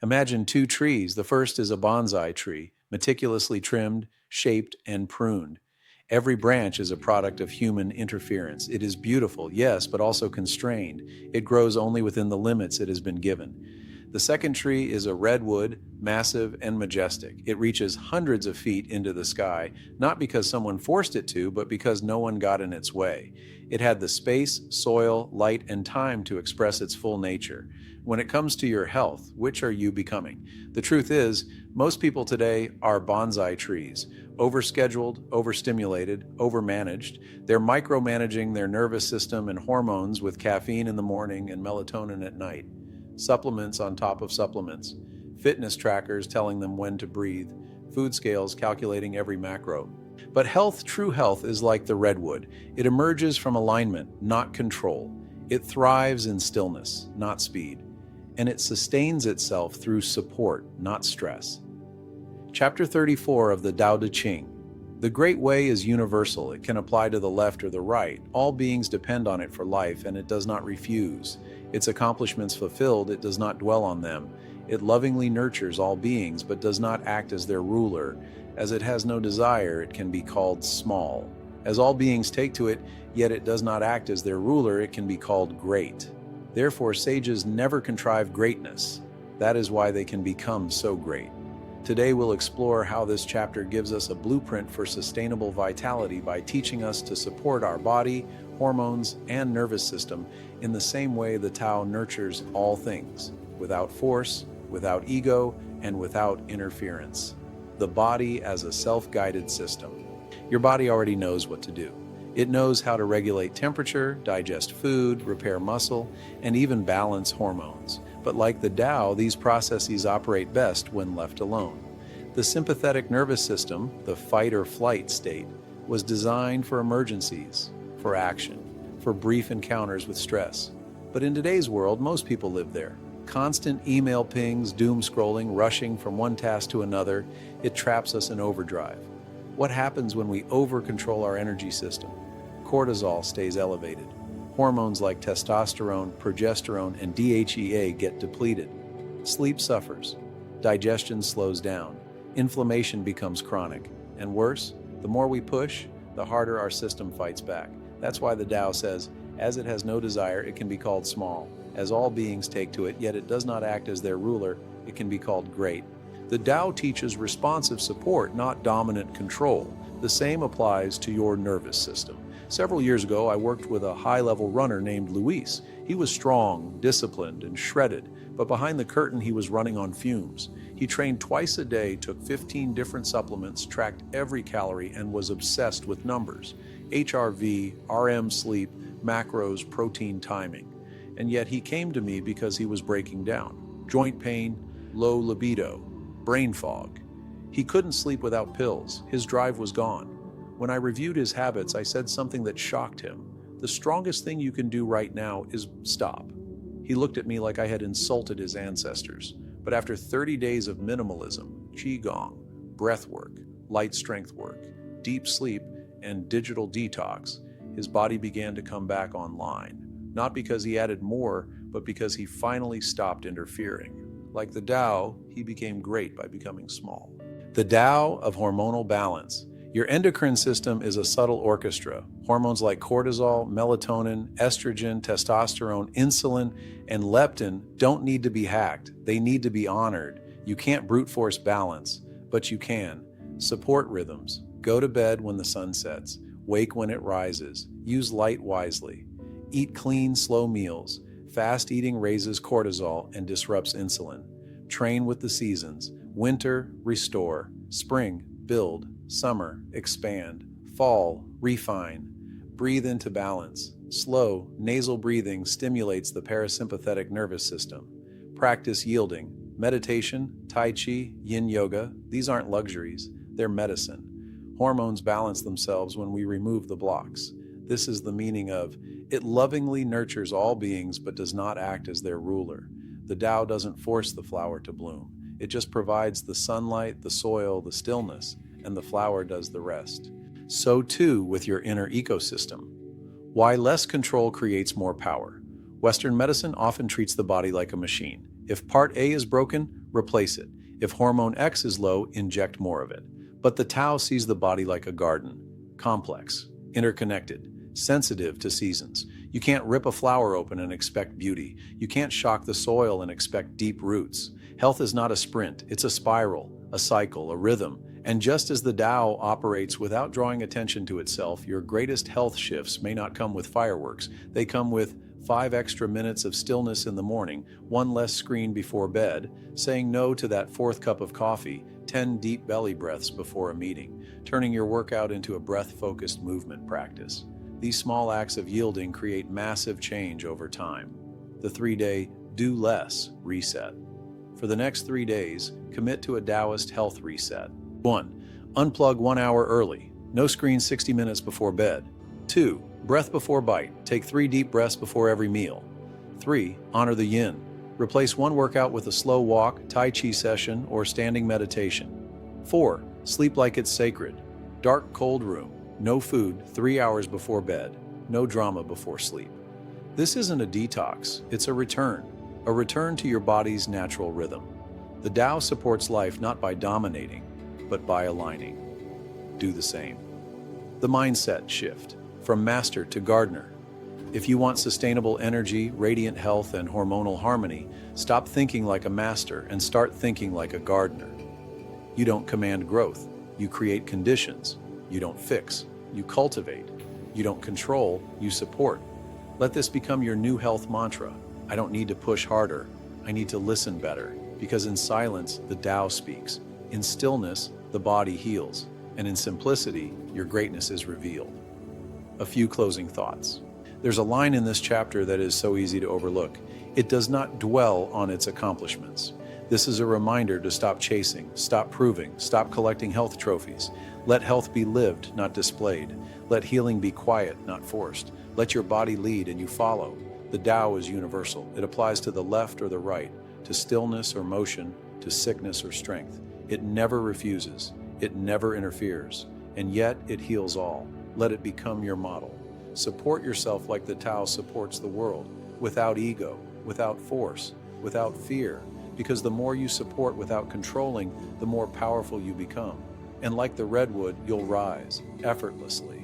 Imagine two trees. The first is a bonsai tree, meticulously trimmed, shaped, and pruned. Every branch is a product of human interference. It is beautiful, yes, but also constrained. It grows only within the limits it has been given. The second tree is a redwood, massive and majestic. It reaches hundreds of feet into the sky, not because someone forced it to, but because no one got in its way. It had the space, soil, light, and time to express its full nature. When it comes to your health, which are you becoming? The truth is, most people today are bonsai trees, overscheduled, overstimulated, overmanaged. They're micromanaging their nervous system and hormones with caffeine in the morning and melatonin at night. Supplements on top of supplements, fitness trackers telling them when to breathe, food scales calculating every macro. But health, true health, is like the redwood. It emerges from alignment, not control. It thrives in stillness, not speed. And it sustains itself through support, not stress. Chapter 34 of the Tao Te Ching. The Great Way is universal. It can apply to the left or the right. All beings depend on it for life, and it does not refuse. Its accomplishments fulfilled, it does not dwell on them. It lovingly nurtures all beings, but does not act as their ruler. As it has no desire, it can be called small. As all beings take to it, yet it does not act as their ruler, it can be called great. Therefore, sages never contrive greatness. That is why they can become so great. Today we'll explore how this chapter gives us a blueprint for sustainable vitality by teaching us to support our body, hormones, and nervous system in the same way the Tao nurtures all things, without force, without ego, and without interference. The body as a self-guided system. Your body already knows what to do. It knows how to regulate temperature, digest food, repair muscle, and even balance hormones. But like the Tao, these processes operate best when left alone. The sympathetic nervous system, the fight or flight state, was designed for emergencies, for action, for brief encounters with stress. But in today's world, most people live there. Constant email pings, doom scrolling, rushing from one task to another, it traps us in overdrive. What happens when we over-control our energy system? Cortisol stays elevated. Hormones like testosterone, progesterone, and DHEA get depleted. Sleep suffers. Digestion slows down. Inflammation becomes chronic. And worse, the more we push, the harder our system fights back. That's why the Tao says, as it has no desire, it can be called small. As all beings take to it, yet it does not act as their ruler, it can be called great. The Tao teaches responsive support, not dominant control. The same applies to your nervous system. Several years ago, I worked with a high-level runner named Luis. He was strong, disciplined, and shredded, but behind the curtain, he was running on fumes. He trained twice a day, took 15 different supplements, tracked every calorie, and was obsessed with numbers. HRV, RM sleep, macros, protein timing. And yet he came to me because he was breaking down. Joint pain, low libido, brain fog. He couldn't sleep without pills. His drive was gone. When I reviewed his habits, I said something that shocked him. The strongest thing you can do right now is stop. He looked at me like I had insulted his ancestors. But after 30 days of minimalism, qigong, breath work, light strength work, deep sleep, and digital detox, his body began to come back online. Not because he added more, but because he finally stopped interfering. Like the Tao, he became great by becoming small. The Tao of hormonal balance. Your endocrine system is a subtle orchestra. Hormones like cortisol, melatonin, estrogen, testosterone, insulin, and leptin don't need to be hacked. They need to be honored. You can't brute force balance, but you can. Support rhythms. Go to bed when the sun sets. Wake when it rises. Use light wisely. Eat clean, slow meals. Fast eating raises cortisol and disrupts insulin. Train with the seasons. Winter, restore. Spring, build. Summer, expand. Fall, refine. Breathe into balance. Slow, nasal breathing stimulates the parasympathetic nervous system. Practice yielding. Meditation, Tai Chi, Yin Yoga, these aren't luxuries, they're medicine. Hormones balance themselves when we remove the blocks. This is the meaning of, it lovingly nurtures all beings but does not act as their ruler. The Tao doesn't force the flower to bloom. It just provides the sunlight, the soil, the stillness, and the flower does the rest. So too with your inner ecosystem. Why less control creates more power. Western medicine often treats the body like a machine. If part A is broken, replace it. If hormone X is low, inject more of it. But the Tao sees the body like a garden, complex, interconnected, sensitive to seasons. You can't rip a flower open and expect beauty. You can't shock the soil and expect deep roots. Health is not a sprint, it's a spiral, a cycle, a rhythm. And just as the Tao operates without drawing attention to itself, your greatest health shifts may not come with fireworks. They come with 5 extra minutes of stillness in the morning, 1 less screen before bed, saying no to that 4th cup of coffee, 10 deep belly breaths before a meeting, turning your workout into a breath-focused movement practice. These small acts of yielding create massive change over time. The 3-day do less reset. For the next 3 days, commit to a Taoist health reset. 1. Unplug 1 hour early. No screen 60 minutes before bed. 2. Breath before bite. Take 3 deep breaths before every meal. 3. Honor the yin. Replace one workout with a slow walk, tai chi session, or standing meditation. 4. Sleep like it's sacred. Dark, cold room. No food 3 hours before bed. No drama before sleep. This isn't a detox, it's a return to your body's natural rhythm. The Tao supports life not by dominating, but by aligning. Do the same. The mindset shift, from master to gardener. If you want sustainable energy, radiant health, and hormonal harmony, stop thinking like a master and start thinking like a gardener. You don't command growth, you create conditions. You don't fix, you cultivate. You don't control, you support. Let this become your new health mantra. I don't need to push harder, I need to listen better, because in silence, the Tao speaks. In stillness, the body heals, and in simplicity, your greatness is revealed. A few closing thoughts. There's a line in this chapter that is so easy to overlook. It does not dwell on its accomplishments. This is a reminder to stop chasing, stop proving, stop collecting health trophies. Let health be lived, not displayed. Let healing be quiet, not forced. Let your body lead and you follow. The Tao is universal. It applies to the left or the right, to stillness or motion, to sickness or strength. It never refuses. It never interferes. And yet it heals all. Let it become your model. Support yourself like the Tao supports the world, without ego, without force, without fear, because the more you support without controlling, the more powerful you become. And like the redwood, you'll rise effortlessly.